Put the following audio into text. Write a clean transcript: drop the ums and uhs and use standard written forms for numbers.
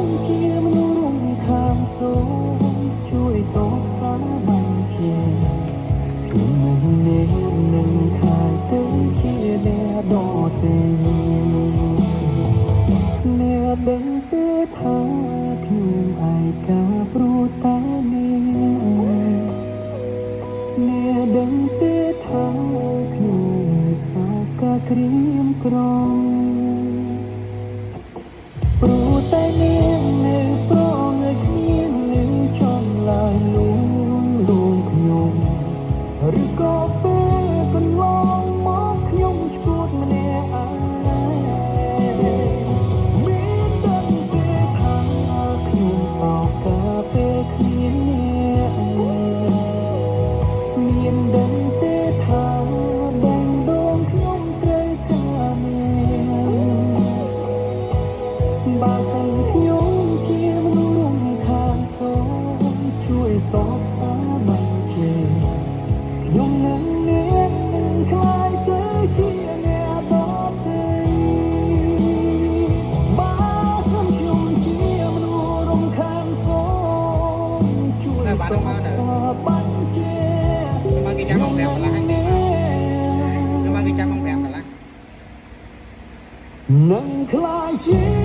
ខ្ញុំជាមនុស្សរំខានសូមជួយតបសារបានជាខ្ញុំនឹងខាយទៅជាអ្នកដទៃអ្នកដឹងទេថាខ្ញុំឯកាព្រោះតែអ្នកដឹងទេថាខ្ញុំសោកកាក្រៀមក្រំព្រោះតែអ្នកនៅប្រងើគ្មានលើចំឡាយលួងខ្ញុំឬក៏ពេលកន្លងមកខ្ញុំឈួតម្នាក់ឯងមានដឹងទេថាខ្ញុំសោកកាពេលគ្មានអ្នកមានដឹងទេថាបែងដងខ្ញុំត្រូវការអ្នកបើសិនខ្ញុំ ជា